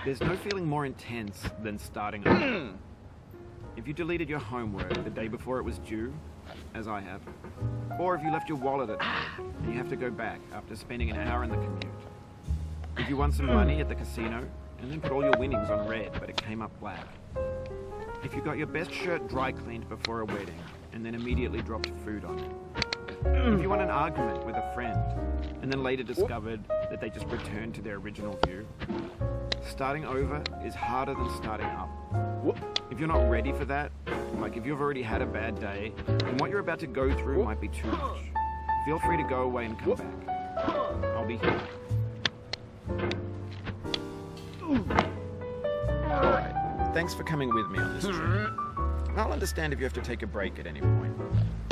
There's no feeling more intense than starting over. If you deleted your homework the day before it was due, as I have, or if you left your wallet at home and you have to go back after spending an hour in the commute. If you won some money at the casino and then put all your winnings on red but it came up black. If you got your best shirt dry cleaned before a wedding and then immediately dropped food on it. If you won an argument with a friend and then later discovered that they just returned to their original view. Starting over is harder than starting up. If you're not ready for that, like if you've already had a bad day, then what you're about to go through might be too much. Feel free to go away and come back. I'll be here. Alright, thanks for coming with me on this trip. I'll understand if you have to take a break at any point.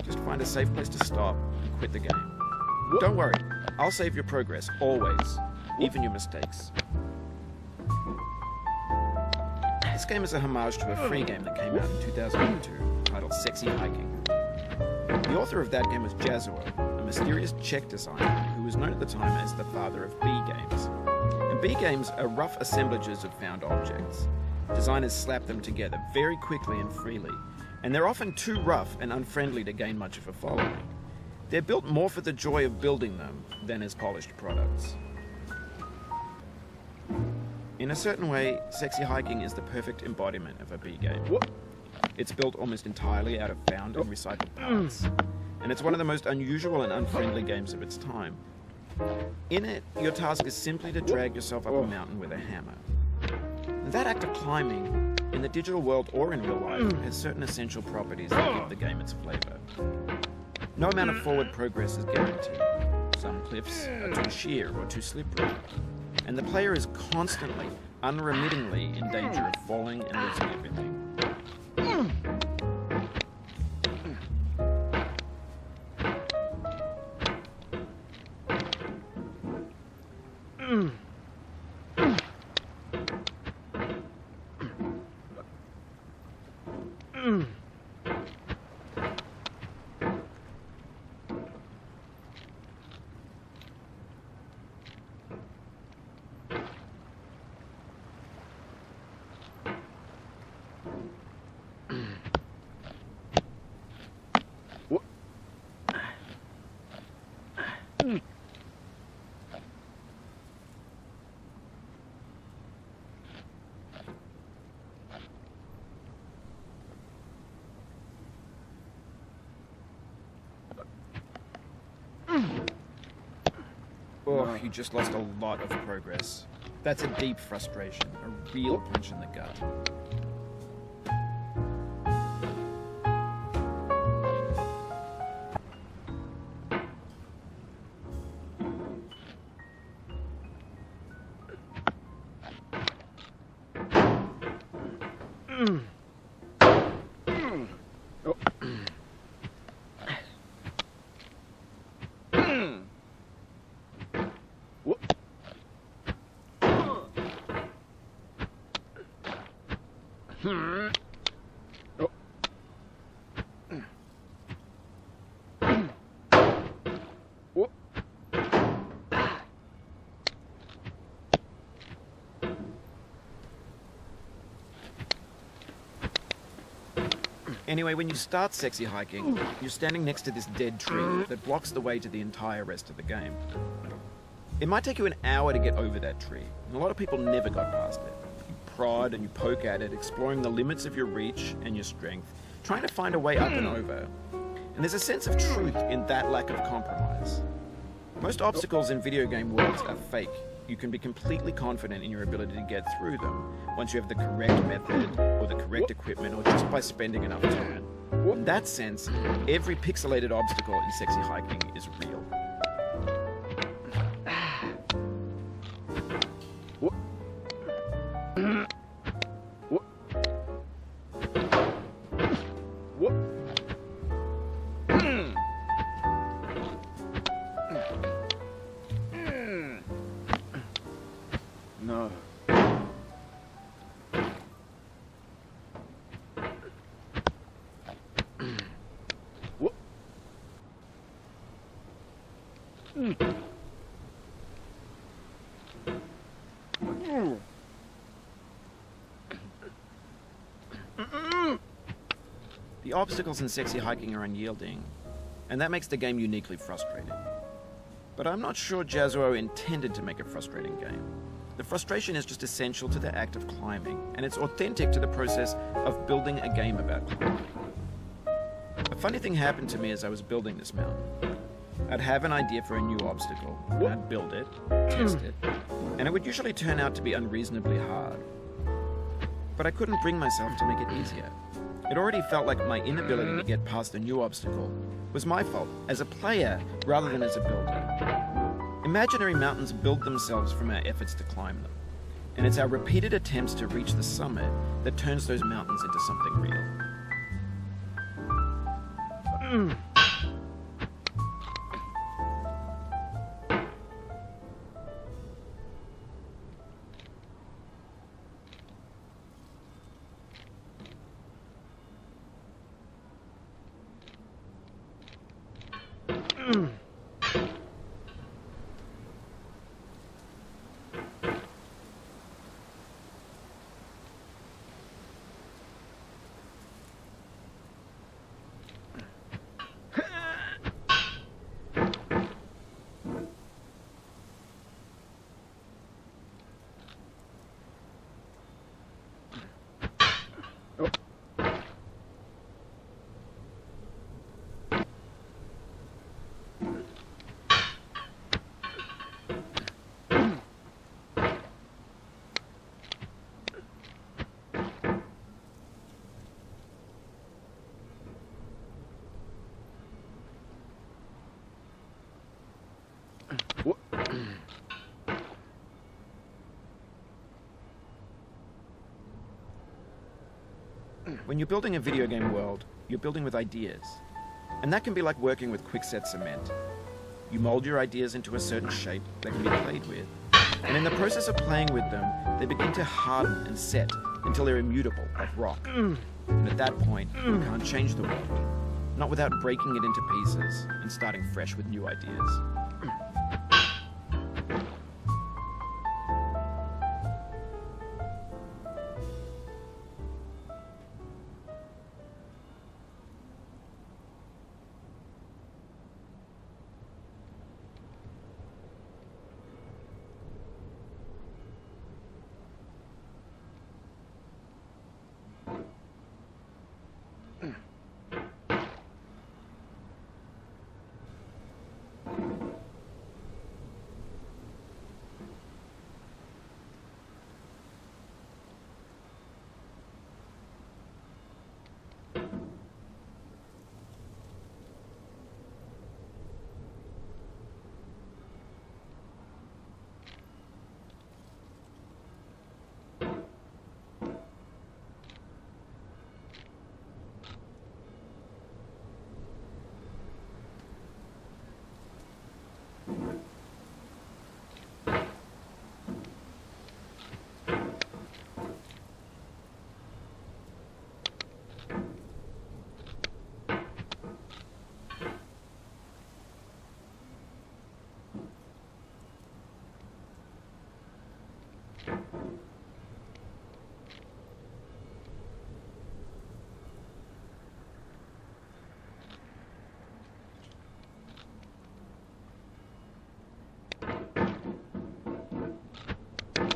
Just find a safe place to stop and quit the game. Don't worry, I'll save your progress, always, even your mistakes. This game is a homage to a free game that came out in 2002 titled Sexy Hiking. The author of that game was Jazor, a mysterious Czech designer who was known at the time as the father of B games. And B games are rough assemblages of found objects. Designers slap them together very quickly and freely, and they're often too rough and unfriendly to gain much of a following. They're built more for the joy of building them than as polished products. In a certain way, Sexy Hiking is the perfect embodiment of a B game. It's built almost entirely out of found and recycled parts, and it's one of the most unusual and unfriendly games of its time. In it, your task is simply to drag yourself up a mountain with a hammer. That act of climbing, in the digital world or in real life, has certain essential properties that give the game its flavor. No amount of forward progress is guaranteed. Some cliffs are too sheer or too slippery, and the player is constantly, unremittingly in danger of falling and losing everything. Oh, you just lost a lot of progress. That's a deep frustration, a real punch in the gut. Anyway, when you start Sexy Hiking, you're standing next to this dead tree that blocks the way to the entire rest of the game. It might take you an hour to get over that tree, and a lot of people never got past it. You prod and you poke at it, exploring the limits of your reach and your strength, trying to find a way up and over. And there's a sense of truth in that lack of compromise. Most obstacles in video game worlds are fake. You can be completely confident in your ability to get through them once you have the correct method or the correct equipment or just by spending enough time. In that sense, every pixelated obstacle in Sexy Hiking is real. The obstacles in sexy hiking are unyielding, and that makes the game uniquely frustrating. But I'm not sure Jazzuo intended to make a frustrating game. The frustration is just essential to the act of climbing, and it's authentic to the process of building a game about climbing. A funny thing happened to me as I was building this mountain. I'd have an idea for a new obstacle, and I'd build it, test it, and it would usually turn out to be unreasonably hard. But I couldn't bring myself to make it easier. It already felt like my inability to get past a new obstacle was my fault as a player rather than as a builder. Imaginary mountains build themselves from our efforts to climb them, and it's our repeated attempts to reach the summit that turns those mountains into something real. When you're building a video game world, you're building with ideas. And that can be like working with quickset cement. You mold your ideas into a certain shape that can be played with. And in the process of playing with them, they begin to harden and set until they're immutable, like rock. And at that point, you can't change the world. Not without breaking it into pieces and starting fresh with new ideas.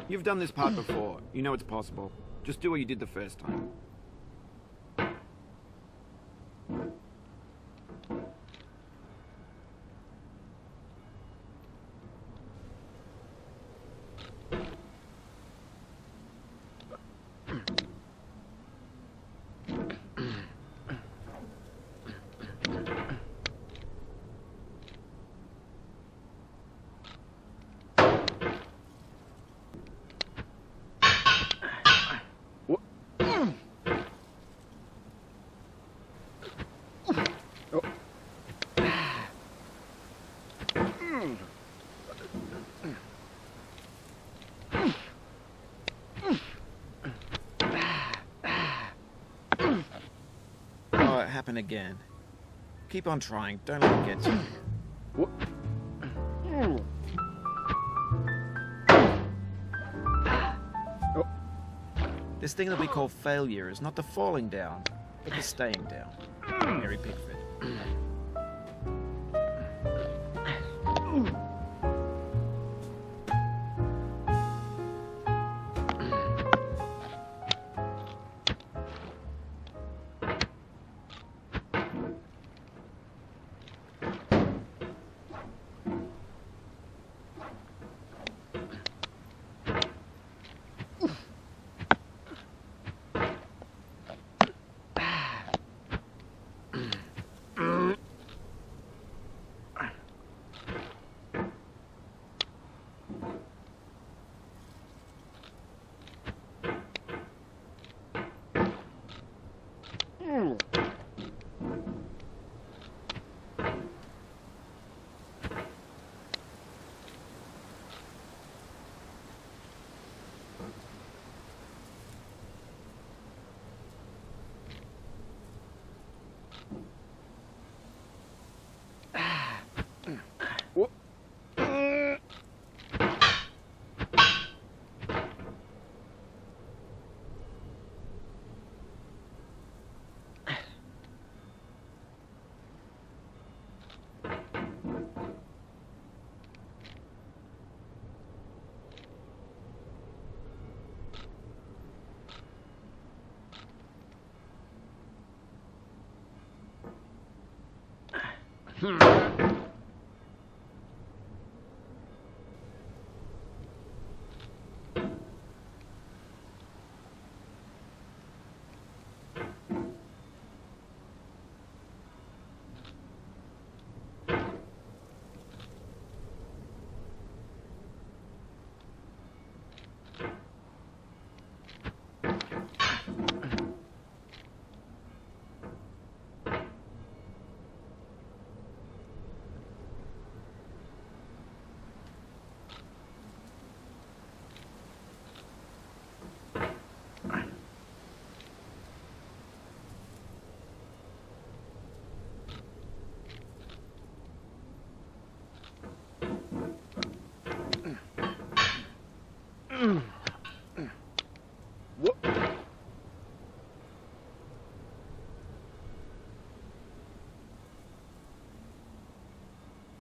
You've done this part before. You know it's possible. Just do what you did the first time. Oh, it happened again. Keep on trying. Don't let it get to you. This thing that we call failure is not the falling down, but the staying down. Mary Pickford.